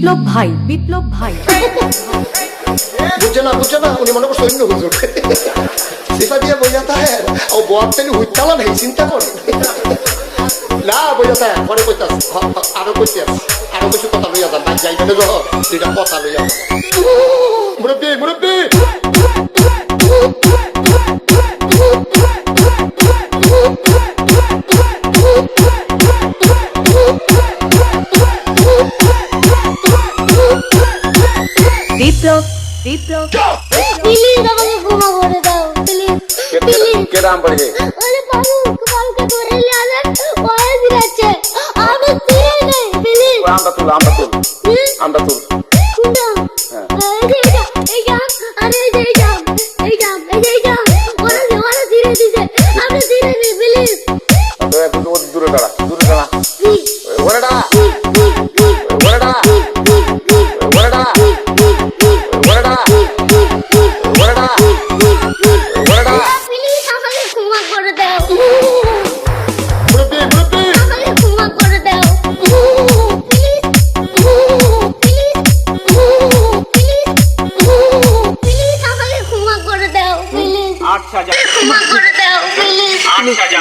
বিপ্লব ভাই বুঝছে না উনি মনে করছে অন্য হুজুর সিফা দিয়ে বইয়া তাহের ও বয়ার তেলে হুইতালা নেই চিন্তা করে না বইয়া তাহের পরে কইতাস আরো কইতাস আরো কিছু কথা লইয়া যান ভাই যাইবে না যখন দুইটা কথা লইয়া মুরব্বী বিপ্লব প্লিজ আমাকে ক্ষমা করে দাও প্লিজ কেরাম পড়ে আরে পালকে ধরে নিয়ে ওরে দিচ্ছে আমি তীরে নেই প্লিজ আমরা তুল কোনটা এই যা আরে এই যা ওরা তীরে দিছে আমি তীরে নেই প্লিজ দূরে দাঁড়া ওরে দাঁড়া প্লিজ আমাকে ক্ষমা করে দাও আমাকে ক্ষমা করে দাও প্লিজ আমাকে ক্ষমা করে দাও প্লিজ আচ্ছা যা ক্ষমা করে দাও প্লিজ আচ্ছা যা